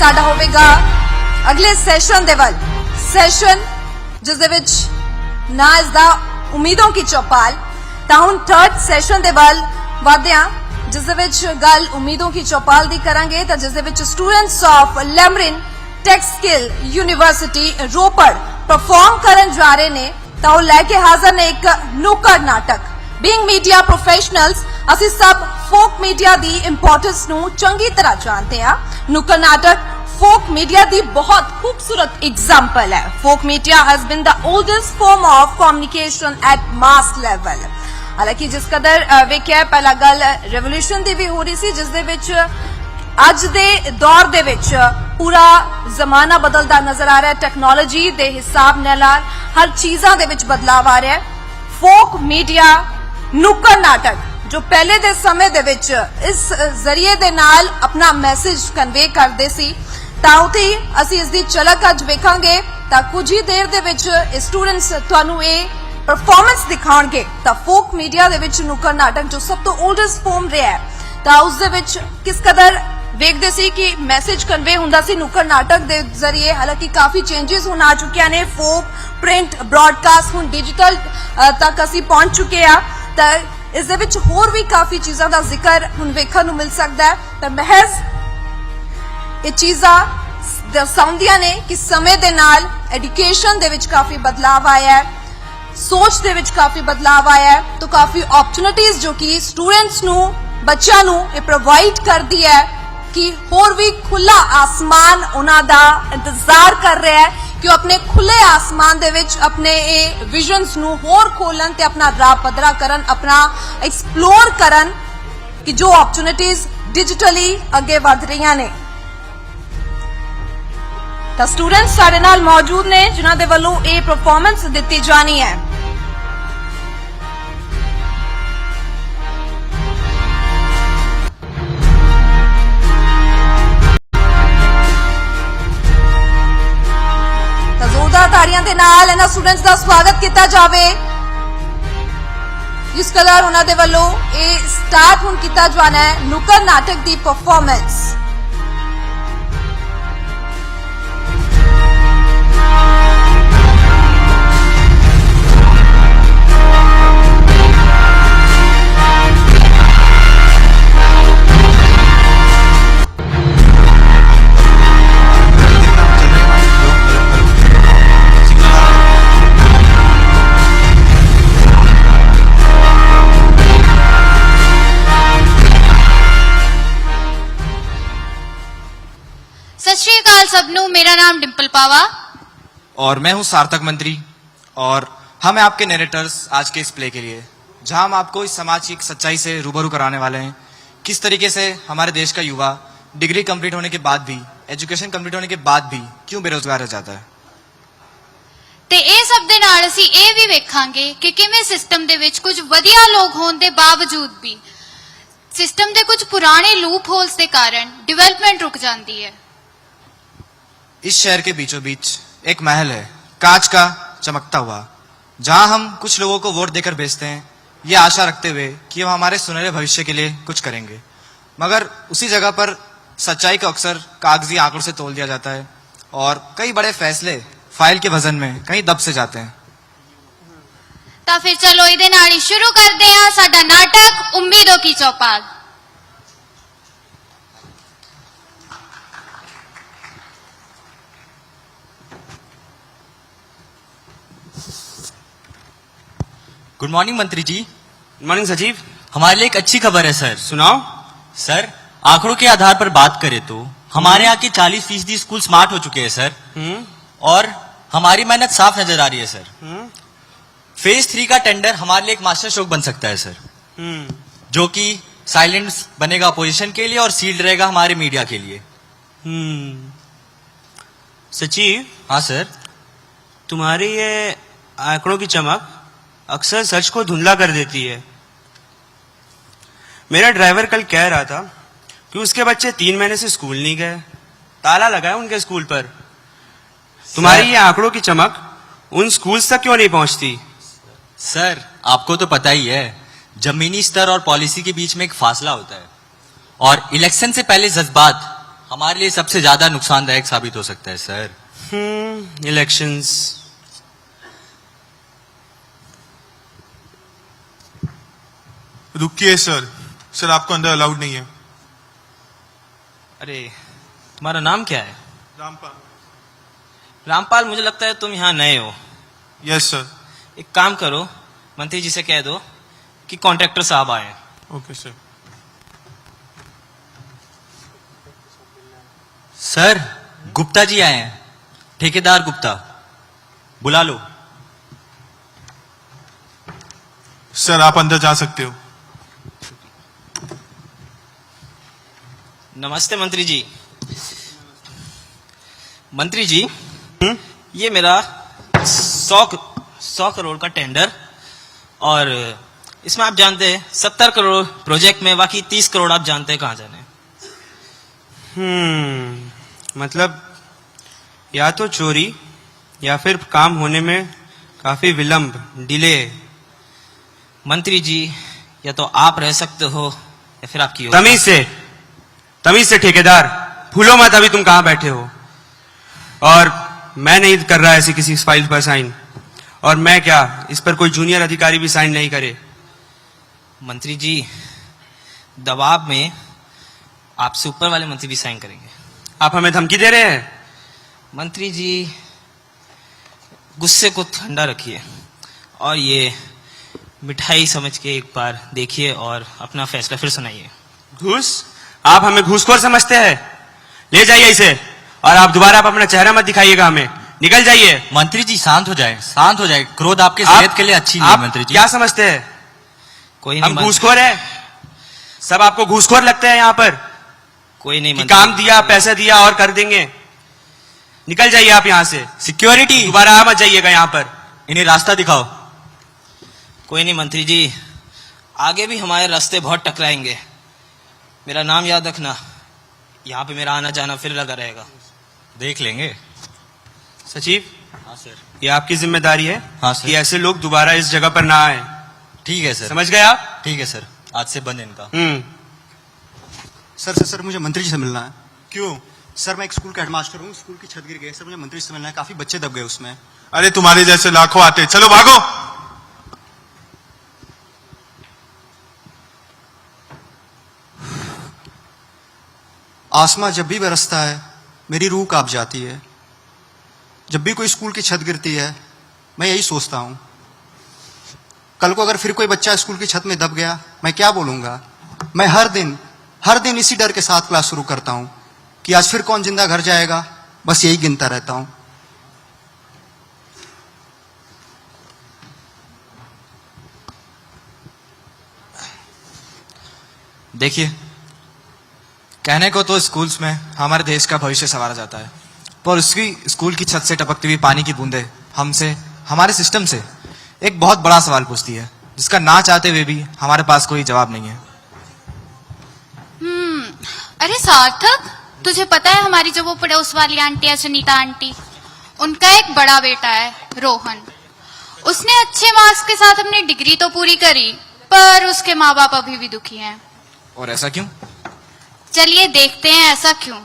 ਸਾਡਾ ਹੋਵੇਗਾ ਅਗਲੇ ਸੈਸ਼ਨ ਦੇ ਵੱਲ। ਸੈਸ਼ਨ ਜਿਸ ਦੇ ਵਿੱਚ ਨਾ ਇਸ ਦਾ ਉਮੀਦੋਂ ਕੀ ਚੌਪਾਲ। ਤਾਂ ਹੁਣ ਥਰਡ ਸੈਸ਼ਨ ਦੇ ਵੱਲ ਵਧਦੇ ਹਾਂ ਜਿਸ ਦੇ ਵਿੱਚ ਗੱਲ ਉਮੀਦੋਂ ਕੀ ਚੌਪਾਲ ਦੀ ਕਰਾਂਗੇ। ਤਾਂ ਜਿਸ ਦੇ ਵਿੱਚ students of Lamrin tech skill university Ropar perform ਕਰਨ ਜਾ ਰਹੇ ਨੇ। ਤਾਂ ਉਹ ਲੈ ਕੇ ਹਾਜ਼ਰ ਨੇ ਇੱਕ ਨੁੱਕੜ ਨਾਟਕ। ਬੀਇੰਗ ਮੀਡੀਆ ਪ੍ਰੋਫੈਸ਼ਨਲਸ ਅਸੀਂ ਸਭ ਫੋਕ ਮੀਡੀਆ ਦੀ ਇੰਪੋਰਟੈਂਸ ਨੂੰ ਚੰਗੀ ਤਰ੍ਹਾਂ ਜਾਣਦੇ ਹਾਂ। ਨੁੱਕੜ ਨਾਟਕ folk media ਦੀ ਬਹੁਤ ਖੂਬਸੂਰਤ ਐਗਜ਼ਾਮਪਲ ਹੈ। folk media has been the oldest form of communication at mass level। ਹਾਲਾਂਕਿ ਜਿਸ ਕਦਰ ਵੇਖਿਆ ਪਹਿਲਾ ਗੱਲ ਰੈਵੋਲੂਸ਼ਨ ਦੀ ਵੀ ਹੋ ਰਹੀ ਸੀ ਜਿਸ ਦੇ ਵਿੱਚ ਅੱਜ ਦੇ ਦੌਰ ਦੇ ਵਿੱਚ ਪੂਰਾ ਜ਼ਮਾਨਾ ਬਦਲਦਾ ਨਜ਼ਰ ਆ ਰਿਹਾ ਹੈ। ਟੈਕਨੋਲੋਜੀ ਦੇ ਹਿਸਾਬ ਨਾਲ ਹਰ ਚੀਜ਼ਾਂ ਦੇ ਵਿੱਚ ਬਦਲਾਅ ਆ ਰਿਹਾ ਹੈ। folk media ਨੁੱਕੜ ਨਾਟਕ ਜੋ ਪਹਿਲੇ ਦੇ ਸਮੇਂ ਦੇ ਵਿੱਚ ਇਸ ਜ਼ਰੀਏ ਦੇ ਨਾਲ ਆਪਣਾ ਮੈਸੇਜ ਕਨਵੇ ਕਰਦੇ ਸੀ ਤਾਂ ਉਥੇ ਅਸੀਂ ਇਸ ਦੀ ਝਲਕ ਅੱਜ ਵੇਖਾਂਗੇ। ਤਾਂ ਕੁਝ ਹੀ ਦੇਰ ਦੇ ਵਿੱਚ ਸਟੂਡੈਂਟਸ ਤੁਹਾਨੂੰ ਇਹ ਪਰਫਾਰਮੈਂਸ ਦਿਖਾਉਣਗੇ। ਤਾਂ ਫੋਕ ਮੀਡੀਆ ਦੇ ਵਿੱਚ ਨੁੱਕੜ ਨਾਟਕ ਜੋ ਸਭ ਤੋਂ 올ਡੈਸਟ ਫਾਰਮ ਰਿਹਾ ਹੈ ਤਾਂ ਉਸ ਦੇ ਵਿੱਚ ਕਿਸ ਕਦਰ ਵੇਖਦੇ ਸੀ ਕਿ ਮੈਸੇਜ ਕਨਵੇ ਹੁੰਦਾ ਸੀ ਨੁੱਕੜ ਨਾਟਕ ਦੇ ਜ਼ਰੀਏ। ਹਾਲਾਂਕਿ ਕਾਫੀ ਚੇਂਜਸ ਹੁਣ ਆ ਚੁੱਕੀਆਂ ਨੇ। ਫੋਕ ਪ੍ਰਿੰਟ ਬ੍ਰੌਡਕਾਸਟ ਹੁਣ ਡਿਜੀਟਲ ਤੱਕ ਅਸੀਂ ਪਹੁੰਚ ਚੁੱਕੇ ਆ। ਤਾਂ ਇਸ ਦੇ ਵਿੱਚ ਹੋਰ ਵੀ ਕਾਫੀ ਚੀਜ਼ਾਂ ਦਾ ਜ਼ਿਕਰ ਹੁਣ ਵੇਖਣ ਨੂੰ ਮਿਲ ਸਕਦਾ ਹੈ। ਤਾਂ ਮਹਿਜ਼ ਇਹ ਚੀਜ਼ਾਂ ਦਰਸਾਉਂਦੀਆਂ ਨੇ ਕਿ ਸਮੇਂ ਦੇ ਨਾਲ ਐਜੂਕੇਸ਼ਨ ਦੇ ਵਿੱਚ ਕਾਫੀ ਬਦਲਾਅ ਆਇਆ ਹੈ, ਸੋਚ ਦੇ ਵਿੱਚ ਕਾਫੀ ਬਦਲਾਅ ਆਇਆ ਹੈ। ਤਾਂ ਕਾਫੀ ਓਪਰਚੁਨਿਟੀਜ਼ ਜੋ ਕਿ ਸਟੂਡੈਂਟਸ ਨੂੰ ਬੱਚਿਆਂ ਨੂੰ ਇਹ ਪ੍ਰੋਵਾਈਡ ਕਰਦੀ ਹੈ ਕਿ ਹੋਰ ਵੀ ਖੁੱਲਾ ਆਸਮਾਨ ਉਹਨਾਂ ਦਾ ਇੰਤਜ਼ਾਰ ਕਰ ਰਿਹਾ ਹੈ ਕਿ ਉਹ ਆਪਣੇ ਖੁੱਲੇ ਆਸਮਾਨ ਦੇ ਵਿੱਚ ਆਪਣੇ ਇਹ ਵਿਜ਼ਨਸ ਨੂੰ ਹੋਰ ਖੋਲਣ ਤੇ ਆਪਣਾ ਰਾਹ ਪੱਧਰਾ ਕਰਨ, ਆਪਣਾ ਐਕਸਪਲੋਰ ਕਰਨ ਕਿ ਜੋ ਓਪਰਚੁਨਿਟੀਜ਼ ਡਿਜੀਟਲੀ ਅੱਗੇ ਵਧ ਰਹੀਆਂ ਨੇ। ਤਾਂ ਸਟੂਡੈਂਟਸ ਸਾਡੇ ਨਾਲ ਮੌਜੂਦ ਨੇ ਜਿਨ੍ਹਾਂ ਦੇ ਵੱਲੋਂ ਇਹ ਪਰਫਾਰਮੈਂਸ ਦਿੱਤੀ ਜਾਣੀ ਹੈ। ਤਾਂ ਜ਼ੋਰਦਾਰ ਤਾੜੀਆਂ ਦੇ ਨਾਲ ਇਹਨਾਂ ਸਟੂਡੈਂਟਸ ਦਾ ਸਵਾਗਤ ਕੀਤਾ ਜਾਵੇ ਜਿਸ ਕਦਰ ਉਹਨਾਂ ਦੇ ਵੱਲੋਂ ਇਹ ਸਟਾਰਟ ਹੁਣ ਕੀਤਾ ਜਾਣਾ ਹੈ ਨੁੱਕੜ ਨਾਟਕ ਦੀ ਪਰਫਾਰਮੈਂਸ। सत श्री अकाल सबनू, मेरा नाम डिम्पल पावा और मैं हूं सार्थक मंत्री और हम हैं आपके नरेटर्स आज के इस प्ले के लिए जहां हम आपको इस समाज की सच्चाई से रूबरू कराने वाले हैं। किस तरीके से हमारे देश का युवा डिग्री कंप्लीट होने के बाद भी, एजुकेशन कंप्लीट होने के बाद भी क्यों बेरोजगार रह जाता है। ਤੇ ਇਹ ਸਭ ਦੇ ਨਾਲ ਅਸੀਂ ਇਹ ਵੀ ਵੇਖਾਂਗੇ ਕਿ ਕਿਵੇਂ ਸਿਸਟਮ ਦੇ ਵਿੱਚ ਕੁਝ ਵਧੀਆ ਲੋਕ ਹੋਣ ਦੇ ਬਾਵਜੂਦ ਵੀ ਸਿਸਟਮ ਦੇ ਕੁਝ ਪੁਰਾਣੇ ਲੂਪ ਹੋਲਸ ਦੇ ਕਾਰਨ ਡਿਵੈਲਪਮੈਂਟ ਰੁਕ ਜਾਂਦੀ ਹੈ। इस शहर के बीचों बीच एक महल है, कांच का चमकता हुआ, जहां हम कुछ लोगों को वोट देकर भेजते हैं ये आशा रखते हुए कि वो हमारे सुनहरे भविष्य के लिए कुछ करेंगे, मगर उसी जगह पर सच्चाई को अक्सर कागजी आंकड़ों से तोल दिया जाता है और कई बड़े फैसले फाइल के वजन में कहीं दब से जाते हैं। ਤਾਂ ਫਿਰ ਚਲੋ ਇਹਦੇ ਨਾਲ ਹੀ ਸ਼ੁਰੂ ਕਰਦੇ ਹਾਂ ਸਾਡਾ ਨਾਟਕ ਉਮੀਦੋਂ ਕੀ ਚੌਪਾਲ। गुड मॉर्निंग मंत्री जी। गुड मॉर्निंग सचिव। हमारे लिए एक अच्छी खबर है सर। सुनाओ। सर आंकड़ों के आधार पर बात करें तो हमारे यहाँ के 40% स्कूल स्मार्ट हो चुके हैं सर और हमारी मेहनत साफ नजर आ रही है सर। फेज 3 का टेंडर हमारे लिए एक मास्टर स्ट्रोक बन सकता है सर, जो कि साइलेंट बनेगा अपोजिशन के लिए और सील्ड रहेगा हमारे मीडिया के लिए। सचिव। हाँ सर। तुम्हारी ये आंकड़ों की चमक अक्सर सच को धुंधला कर देती है। मेरा ड्राइवर कल कह रहा था कि उसके बच्चे 3 महीने से स्कूल नहीं गए, ताला लगा है उनके स्कूल पर। तुम्हारी ये आंकड़ों की चमक उन स्कूल्स तक क्यों नहीं पहुंचती? सर आपको तो पता ही है जमीनी स्तर और पॉलिसी के बीच में एक फासला होता है और इलेक्शन से पहले जज्बात हमारे लिए सबसे ज्यादा नुकसानदायक साबित हो सकता है सर। इलेक्शंस। रुकिए सर, सर आपको अंदर अलाउड नहीं है। अरे तुम्हारा नाम क्या है? रामपाल। रामपाल, मुझे लगता है तुम यहाँ नए हो। Yes sir. एक काम करो, मंत्री जी से कह दो कि कॉन्ट्रैक्टर साहब आए हैं। Okay sir. Sir Gupta ji आए हैं, ठेकेदार गुप्ता, बुला लो। सर आप अंदर जा सकते हो। नमस्ते मंत्री जी। मंत्री जी, ये मेरा 100 करोड़ का टेंडर, और इसमें आप जानते हैं 70 करोड़ प्रोजेक्ट में, बाकी 30 करोड़ आप जानते हैं कहाँ जाने हैं। मतलब या तो चोरी या फिर काम होने में काफी विलंब, डिले। मंत्री जी, या तो आप रह सकते हो या फिर आपकी योजना। तमीज से ठेकेदार, भूलो मत अभी तुम कहां बैठे हो। और मैं नहीं कर रहा ऐसी किसी फाइल पर साइन, और मैं क्या, इस पर कोई जूनियर अधिकारी भी साइन नहीं करे। मंत्री जी, दबाव में आपसे ऊपर वाले मंत्री भी साइन करेंगे। आप हमें धमकी दे रहे हैं? मंत्री जी, गुस्से को ठंडा रखिए और ये मिठाई समझ के एक बार देखिए और अपना फैसला फिर सुनाइए। घूस? आप हमें घूसखोर समझते हैं? ले जाइए इसे, और आप दोबारा आप अपना चेहरा मत दिखाइएगा हमें। निकल जाइए। मंत्री जी शांत हो जाए, शांत हो जाए। क्रोध आपके सेहत के लिए अच्छी नहीं है मंत्री जी। क्या समझते हैं? कोई हम नहीं घूसखोर हैं? सब आपको घूसखोर लगते हैं यहाँ पर? कोई नहीं कि मंत्री। काम दिया, पैसा दिया और कर देंगे। निकल जाइए आप यहाँ से। सिक्योरिटी, दोबारा आ मत जाइएगा यहाँ पर। इन्हें रास्ता दिखाओ। कोई नहीं मंत्री जी, आगे भी हमारे रास्ते बहुत टकराएंगे। मेरा नाम याद रखना, यहाँ पे मेरा आना जाना फिर लगा रहेगा। देख लेंगे। सचिव, हाँ सर। ये आपकी जिम्मेदारी है हाँ सर। कि ऐसे लोग दोबारा इस जगह पर ना आए। ठीक है सर। समझ गए आप? ठीक है सर, आज से बंद इनका। सर मुझे मंत्री जी से मिलना है। क्यों? सर मैं एक स्कूल का हेडमास्टर हूँ, स्कूल की छत गिर गई सर, मुझे मंत्री जी से मिलना है, काफी बच्चे दब गए उसमें। अरे तुम्हारे जैसे लाखों आते, चलो भागो। आसमां जब भी बरसता है मेरी रूह कांप जाती है। जब भी कोई स्कूल की छत गिरती है मैं यही सोचता हूँ, कल को अगर फिर कोई बच्चा स्कूल की छत में दब गया मैं क्या बोलूंगा। मैं हर दिन इसी डर के साथ क्लास शुरू करता हूँ कि आज फिर कौन जिंदा घर जाएगा, बस यही गिनता रहता हूँ। देखिए, कहने को तो स्कूल्स में हमारे देश का भविष्य संवारा जाता है, पर उसकी स्कूल की छत से टपकती हुई पानी की बूंदें हमसे, हमारे सिस्टम से एक बहुत बड़ा सवाल पूछती है, जिसका ना चाहते हुए भी हमारे पास कोई जवाब नहीं है। अरे सार्थक, तुझे पता है हमारी जो वो पड़ोस वाली आंटी है सुनीता आंटी, उनका एक बड़ा बेटा है रोहन। उसने अच्छे मार्क्स के साथ अपनी डिग्री तो पूरी करी, पर उसके माँ बाप अभी भी दुखी हैं। और ऐसा क्यों? चलिए देखते हैं ऐसा क्यों।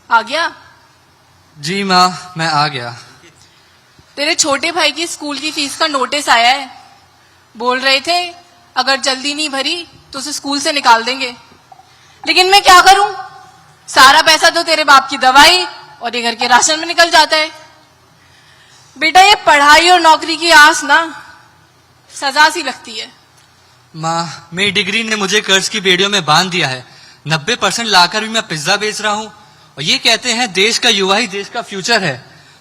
आ गया? जी माँ, मैं आ गया। तेरे छोटे भाई की स्कूल की फीस का नोटिस आया है। बोल रहे थे अगर जल्दी नहीं भरी तो उसे स्कूल से निकाल देंगे, लेकिन मैं क्या करूं, सारा पैसा तो तेरे बाप की दवाई और ये घर के राशन में निकल जाता है। बेटा, ये पढ़ाई और नौकरी की आस ना सजा सी लगती है। माँ, मेरी डिग्री ने मुझे कर्ज की बेड़ियों में बांध दिया है। 90% लाकर भी मैं पिज्जा बेच रहा हूँ, और ये कहते हैं देश का युवा ही देश का फ्यूचर है,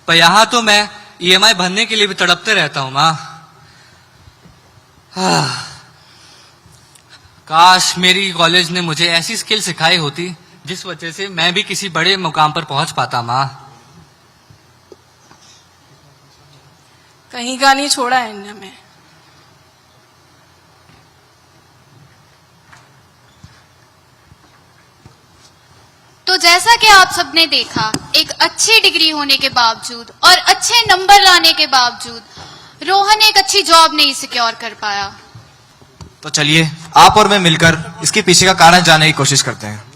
पर यहाँ तो मैं EMI भरने के लिए भी तड़पते रहता हूँ। माँ, काश मेरी कॉलेज ने मुझे ऐसी स्किल सिखाई होती जिस वजह से मैं भी किसी बड़े मुकाम पर पहुंच पाता। माँ, कहीं का नहीं छोड़ा है इनने में। तो जैसा कि आप सबने देखा, एक अच्छी डिग्री होने के बावजूद और अच्छे नंबर लाने के बावजूद रोहन एक अच्छी जॉब नहीं सिक्योर कर पाया। तो चलिए आप और मैं मिलकर इसके पीछे का कारण जानने की कोशिश करते हैं।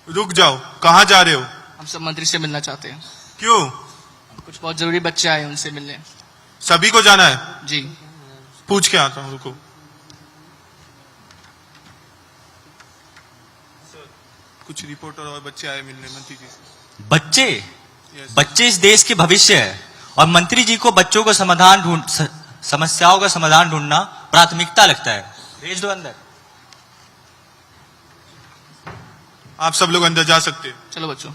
रुक जाओ, कहाँ जा रहे हो? हम सब मंत्री से मिलना चाहते हैं। क्यों? कुछ बहुत जरूरी बच्चे आए हैं, उनसे मिलने। सभी को जाना है? जी। पूछ के आता हूँ, रुको। कुछ रिपोर्टर और बच्चे आए मिलने मंत्री जी से। बच्चे Yes. बच्चे इस देश के भविष्य है और मंत्री जी को बच्चों को समस्याओं का समाधान ढूंढना प्राथमिकता लगता है। भेज दो अंदर। आप सब लोग अंदर जा सकते हो। चलो बच्चों।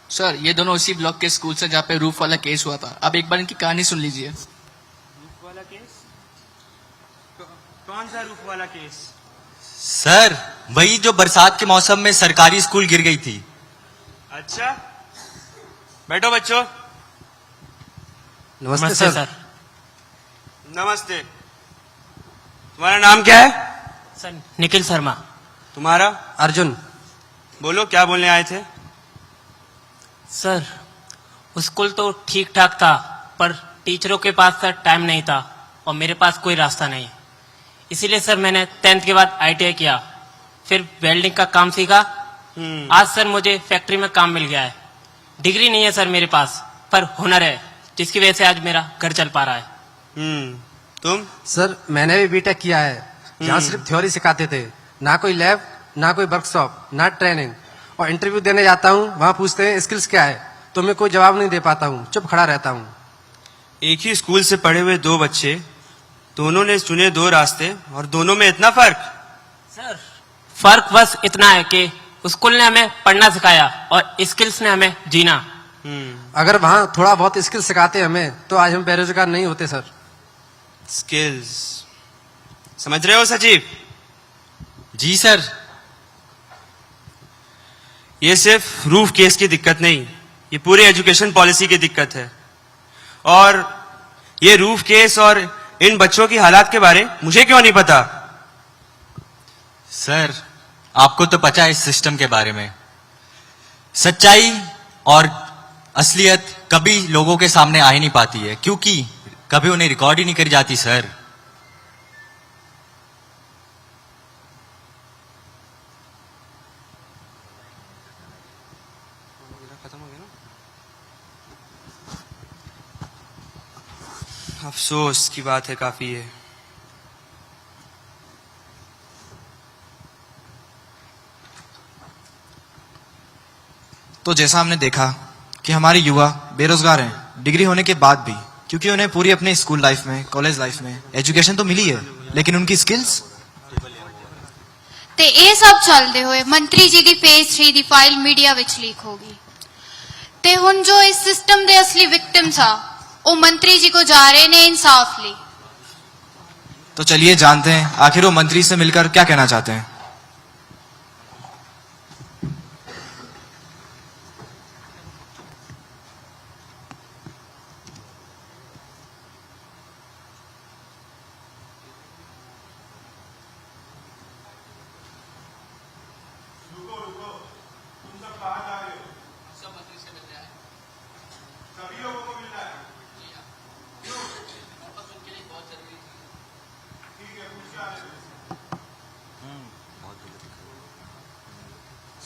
सर, ये दोनों उसी ब्लॉक के स्कूल से जहाँ पे रूफ वाला केस हुआ था। आप एक बार इनकी कहानी सुन लीजिए। रूफ वाला केस? कौन सा रूफ वाला केस? सर, वही जो बरसात के मौसम में सरकारी स्कूल गिर गई थी। अच्छा, बैठो बच्चों। नमस्ते सर। नमस्ते। तुम्हारा नाम क्या है? सर निखिल शर्मा। तुम्हारा? अर्जुन। बोलो, क्या बोलने आए थे? सर, स्कूल तो ठीक ठाक था, पर टीचरों के पास सर टाइम नहीं था और मेरे पास कोई रास्ता नहीं। इसीलिए सर मैंने 10th के बाद ITI किया, फिर वेल्डिंग का काम सीखा। आज सर मुझे फैक्ट्री में काम मिल गया है। डिग्री नहीं है सर मेरे पास, पर हुनर है, जिसकी वजह से आज मेरा घर चल पा रहा है। तुम? सर मैंने भी बीटेक किया है, जहाँ सिर्फ थ्योरी सिखाते थे, ना कोई लैब, ना कोई वर्कशॉप, ना ट्रेनिंग। और इंटरव्यू देने जाता हूँ, वहाँ पूछते हैं स्किल्स क्या है, तो मैं कोई जवाब नहीं दे पाता हूँ, चुप खड़ा रहता हूँ। एक ही स्कूल से पढ़े हुए दो बच्चे, दोनों ने चुने दो रास्ते और दोनों में इतना फर्क? सर फर्क बस इतना है कि स्कूल ने हमें पढ़ना सिखाया और स्किल्स ने हमें जीना। अगर वहाँ थोड़ा बहुत स्किल सिखाते हमें, तो आज हम बेरोजगार नहीं होते सर। स्किल्स, समझ रहे हो सचिव? जी सर। ये सिर्फ रूफ केस की दिक्कत नहीं, ये पूरी एजुकेशन पॉलिसी की दिक्कत है। और ये रूफ केस और इन बच्चों की हालात के बारे मुझे क्यों नहीं पता? सर, आपको तो पता है इस सिस्टम के बारे में। सच्चाई और असलियत कभी लोगों के सामने आ ही नहीं पाती है, क्योंकि कभी उन्हें रिकॉर्ड ही नहीं करी जाती सर। अफसोस की बात है काफी है। तो जैसा हमने देखा कि हमारे युवा बेरोजगार हैं डिग्री होने के बाद भी, क्योंकि उन्हें पूरी अपने स्कूल लाइफ में, कॉलेज लाइफ में एजुकेशन तो मिली है, लेकिन उनकी स्किल्स। ਤੇ ਇਹ ਸਭ ਚੱਲਦੇ ਹੋਏ ਮੰਤਰੀ ਜੀ ਦੀ ਫੇਜ਼ 3 ਦੀ ਫਾਈਲ ਮੀਡੀਆ ਵਿੱਚ ਲੀਕ ਹੋ ਗਈ ਤੇ ਹੁਣ ਜੋ ਇਸ ਸਿਸਟਮ ਦੇ ਅਸਲੀ ਵਿਕਟਿਮਸ ਆ ਉਹ ਮੰਤਰੀ ਜੀ ਕੋ ਜਾ ਰਹੇ ਨੇ इंसाफ ਲਈ। तो चलिए जानते हैं आखिर वो मंत्री से मिलकर क्या कहना चाहते हैं।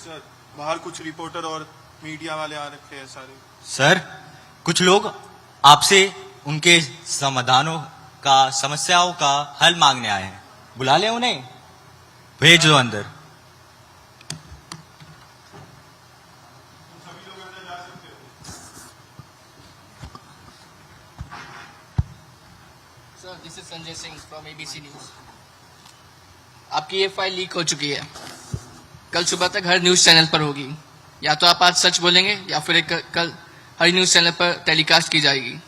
सर बाहर कुछ रिपोर्टर और मीडिया वाले आ रखे हैं सारे। सर, कुछ लोग आपसे उनके समाधानों का, समस्याओं का हल मांगने आए हैं। बुला ले उन्हें, भेज दो अंदर। Sir, this is Sanjay Singh from ABC news. आपकी ये फाइल लीक हो चुकी है, कल सुबह तक हर न्यूज चैनल पर होगी। या तो आप आज सच बोलेंगे या फिर कल हर न्यूज़ चैनल पर टेलीकास्ट की जाएगी।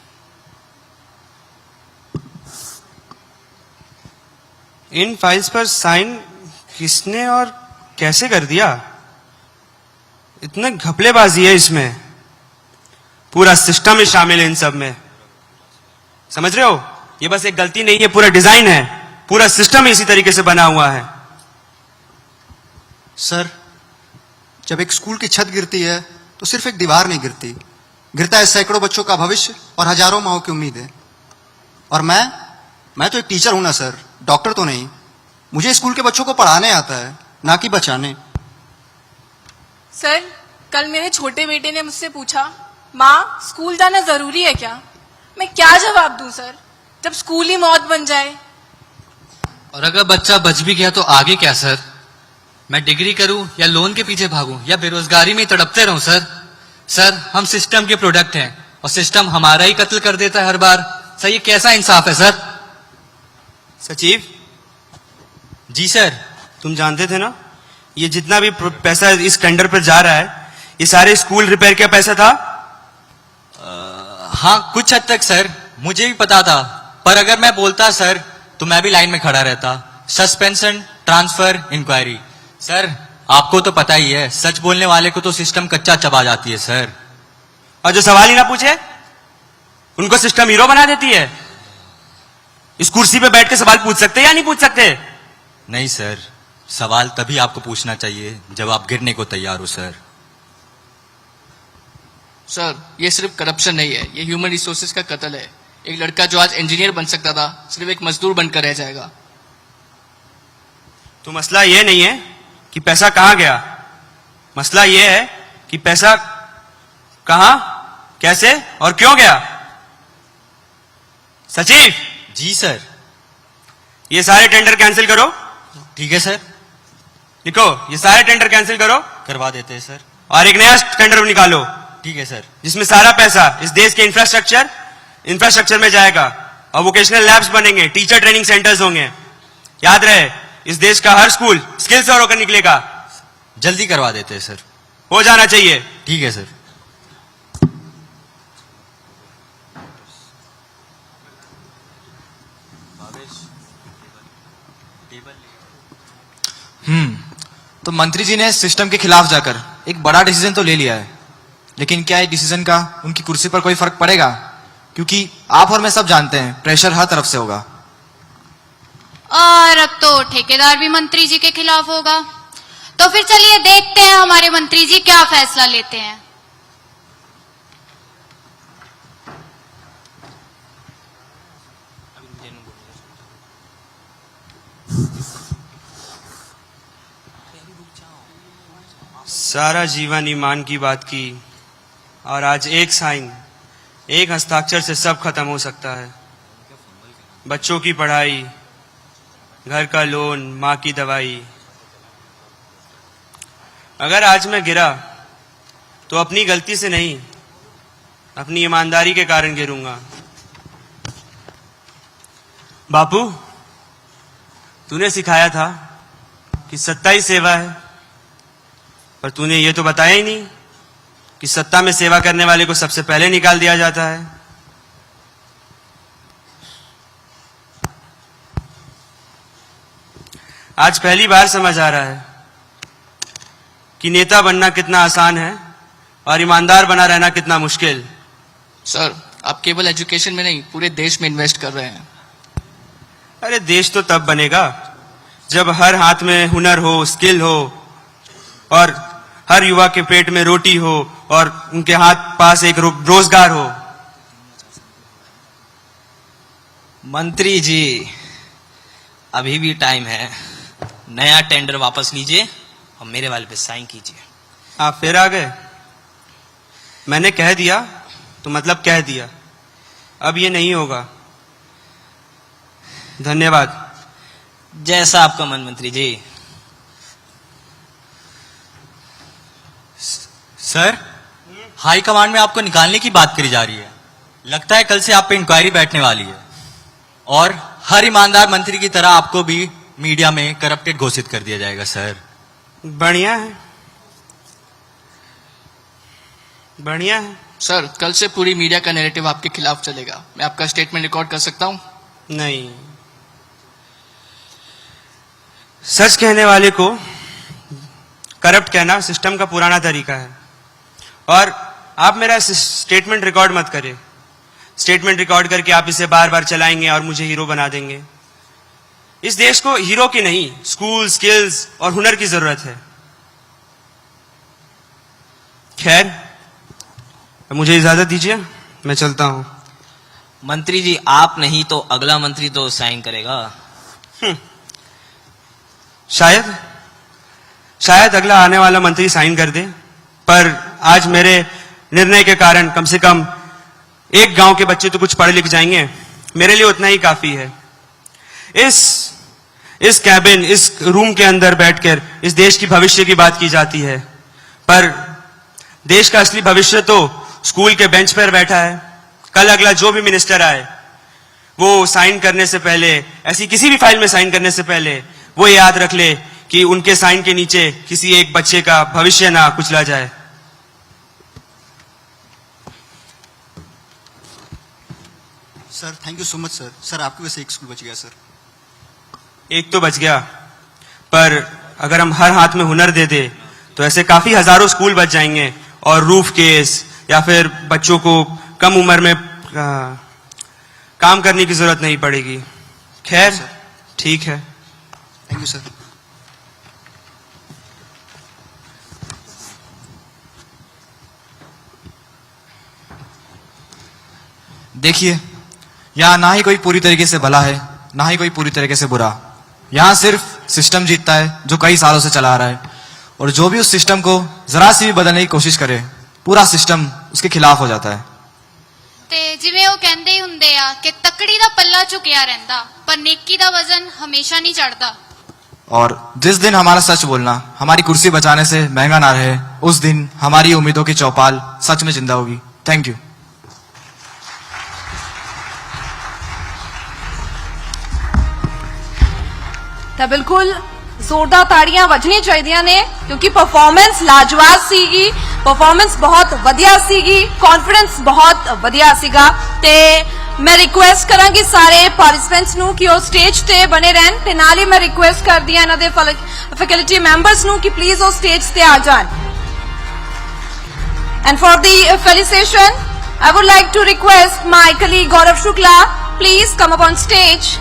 इन फाइल्स पर साइन किसने और कैसे कर दिया? इतने घपलेबाजी है इसमें, पूरा सिस्टम ही शामिल है इन सब में। समझ रहे हो, ये बस एक गलती नहीं है, पूरा डिजाइन है, पूरा सिस्टम इसी तरीके से बना हुआ है। सर, जब एक स्कूल की छत गिरती है तो सिर्फ एक दीवार नहीं गिरती, गिरता है सैकड़ों बच्चों का भविष्य और हजारों माओं की उम्मीदें। और मैं तो एक टीचर हूं ना सर, डॉक्टर तो नहीं। मुझे स्कूल के बच्चों को पढ़ाने आता है, ना कि बचाने। सर, कल मेरे छोटे बेटे ने मुझसे पूछा, माँ स्कूल जाना जरूरी है क्या? मैं क्या जवाब दूं सर, जब स्कूल ही मौत बन जाए। और अगर बच्चा बच भी गया तो आगे क्या सर? मैं डिग्री करूं या लोन के पीछे भागूं या बेरोजगारी में तड़पते रहूं सर? सर, हम सिस्टम के प्रोडक्ट हैं और सिस्टम हमारा ही कत्ल कर देता है हर बार। सर, ये कैसा इंसाफ है सर? सचिव जी सर। तुम जानते थे ना, ये जितना भी पैसा इस टेंडर पर जा रहा है, ये सारे स्कूल रिपेयर का पैसा था? हाँ, कुछ हद तक सर, मुझे भी पता था, पर अगर मैं बोलता सर तो मैं भी लाइन में खड़ा रहता। Suspension, transfer, inquiry. सर, आपको तो पता ही है, सच बोलने वाले को तो सिस्टम कच्चा चबा जाती है सर। और जो सवाल ही ना पूछे उनको सिस्टम हीरो बना देती है। इस कुर्सी पे बैठ के सवाल पूछ सकते या नहीं पूछ सकते? नहीं सर, सवाल तभी आपको पूछना चाहिए जब आप गिरने को तैयार हो सर। सर, ये सिर्फ करप्शन नहीं है, ये ह्यूमन रिसोर्सेज का कत्ल है। एक लड़का जो आज इंजीनियर बन सकता था, सिर्फ एक मजदूर बनकर रह जाएगा। तो मसला ये नहीं है कि पैसा कहां गया, मसला ये है कि पैसा कहां, कैसे और क्यों गया। सचिव जी सर। ये सारे टेंडर कैंसिल करो। ठीक है सर। लिखो, ये सारे टेंडर कैंसिल करो, करवा देते हैं सर। और एक नया टेंडर निकालो। ठीक है सर। जिसमें सारा पैसा इस देश के इंफ्रास्ट्रक्चर में जाएगा और वोकेशनल लैब्स बनेंगे, टीचर ट्रेनिंग सेंटर्स होंगे। याद रहे, इस देश का हर स्कूल स्किल से होकर निकलेगा। जल्दी करवा देते हैं सर। हो जाना चाहिए। ठीक है सर। तो मंत्री जी ने सिस्टम के खिलाफ जाकर एक बड़ा डिसीजन तो ले लिया है, लेकिन क्या इस डिसीजन का उनकी कुर्सी पर कोई फर्क पड़ेगा? क्योंकि आप और मैं सब जानते हैं प्रेशर हर तरफ से होगा। और अब तो ठेकेदार भी मंत्री जी के खिलाफ होगा। तो फिर चलिए देखते हैं हमारे मंत्री जी क्या फैसला लेते हैं। सारा जीवन ईमान की बात की और आज एक साइन, एक हस्ताक्षर से सब खत्म हो सकता है। बच्चों की पढ़ाई, घर का लोन, माँ की दवाई। अगर आज मैं गिरा तो अपनी गलती से नहीं, अपनी ईमानदारी के कारण गिरूंगा। बापू, तूने सिखाया था कि सत्ता ही सेवा है, पर तूने ये तो बताया ही नहीं कि सत्ता में सेवा करने वाले को सबसे पहले निकाल दिया जाता है। आज पहली बार समझ आ रहा है कि नेता बनना कितना आसान है और ईमानदार बना रहना कितना मुश्किल। सर, आप केवल एजुकेशन में नहीं, पूरे देश में इन्वेस्ट कर रहे हैं। अरे देश तो तब बनेगा जब हर हाथ में हुनर हो, स्किल हो और हर युवा के पेट में रोटी हो और उनके हाथ पास एक रोजगार हो। मंत्री जी, अभी भी टाइम है, नया टेंडर वापस लीजिए और मेरे वाले पे साइन कीजिए। आप फिर आ गए। मैंने कह दिया तो मतलब कह दिया, अब ये नहीं होगा। धन्यवाद। जैसा आपका मन मंत्री जी। सर, हाई कमांड में आपको निकालने की बात करी जा रही है। लगता है कल से आप पे इंक्वायरी बैठने वाली है और हर ईमानदार मंत्री की तरह आपको भी मीडिया में करप्टेड घोषित कर दिया जाएगा। सर, बढ़िया है, बढ़िया है। सर, कल से पूरी मीडिया का नैरेटिव आपके खिलाफ चलेगा। मैं आपका स्टेटमेंट रिकॉर्ड कर सकता हूं? नहीं, सच कहने वाले को करप्ट कहना सिस्टम का पुराना तरीका है। और आप मेरा स्टेटमेंट रिकॉर्ड मत करें। स्टेटमेंट रिकॉर्ड करके आप इसे बार बार चलाएंगे और मुझे हीरो बना देंगे। इस देश को हीरो की नहीं, स्कूल, स्किल्स और हुनर की जरूरत है। खैर, मुझे इजाजत दीजिए, मैं चलता हूं। मंत्री जी, आप नहीं तो अगला मंत्री तो साइन करेगा। शायद अगला आने वाला मंत्री साइन कर दे, पर आज मेरे निर्णय के कारण कम से कम एक गांव के बच्चे तो कुछ पढ़ लिख जाएंगे। मेरे लिए उतना ही काफी है। इस कैबिन, इस रूम के अंदर बैठकर इस देश की भविष्य की बात की जाती है, पर देश का असली भविष्य तो स्कूल के बेंच पर बैठा है। कल अगला जो भी मिनिस्टर आए, वो साइन करने से पहले, ऐसी किसी भी फाइल में साइन करने से पहले वो याद रख ले कि उनके साइन के नीचे किसी एक बच्चे का भविष्य ना कुचला जाए। Sir thank you so much sir. Sir आपकी वजह से एक स्कूल बच गया सर। एक तो बच गया, पर अगर हम हर हाथ में हुनर दे दे तो ऐसे काफी हजारों स्कूल बच जाएंगे और रूफ केस या फिर बच्चों को कम उम्र में काम करने की जरूरत नहीं पड़ेगी। खैर, ठीक है। Thank you sir. देखिए, यहाँ ना ही कोई पूरी तरीके से भला है, ना ही कोई पूरी तरीके से बुरा। यहाँ सिर्फ सिस्टम जीतता है जो कई सालों से चला आ रहा है, और जो भी उस सिस्टम को जरा सी भी बदलने की कोशिश करे, पूरा सिस्टम उसके खिलाफ हो जाता है। ਤੇ ਜਿਵੇਂ ਉਹ ਕਹਿੰਦੇ ਹੀ ਹੁੰਦੇ ਆ ਕਿ ਤਕੜੀ ਦਾ ਪੱਲਾ ਝੁਕਿਆ ਰਹਿੰਦਾ, ਪਰ ਨੇਕੀ ਦਾ ਵਜ਼ਨ ਹਮੇਸ਼ਾ ਨਹੀਂ ਚੜਦਾ। और जिस दिन हमारा सच बोलना हमारी कुर्सी बचाने से महंगा ना रहे, उस दिन हमारी उम्मीदों की चौपाल सच में जिंदा होगी। Thank you. ਤਾਂ ਬਿਲਕੁਲ ਜ਼ੋਰਦਾਰ ਤਾੜੀਆਂ ਵੱਜਣੀਆਂ ਚਾਹੀਦੀਆਂ ਨੇ, ਕਿਉਂਕਿ ਪਰਫਾਰਮੈਂਸ ਲਾਜਵਾਬ ਸੀਗੀ, ਪਰਫਾਰਮੈਂਸ ਬਹੁਤ ਵਧੀਆ ਸੀਗੀ, ਕੌਨਫੀਡੈਂਸ ਬਹੁਤ ਵਧੀਆ ਸੀਗਾ। ਤੇ ਮੈਂ ਰਿਕੁਐਸਟ ਕਰਾਂਗੀ ਸਾਰੇ ਪਾਰਟਿਸਪੈਂਟਸ ਨੂੰ ਕਿ ਉਹ ਸਟੇਜ ਤੇ ਬਣੇ ਰਹਿਣ, ਤੇ ਨਾਲ ਹੀ ਮੈਂ ਰਿਕੁਐਸਟ ਕਰਦੀ ਹਾਂ ਇਹਨਾਂ ਦੇ ਫੈਕਲਟੀ ਮੈਂਬਰਸ ਨੂੰ ਕਿ ਪਲੀਜ਼ ਉਹ ਸਟੇਜ ਤੇ ਆ ਜਾਣ। And for the felicitation I would like to request my colleague Gaurav Shukla, please come up on stage.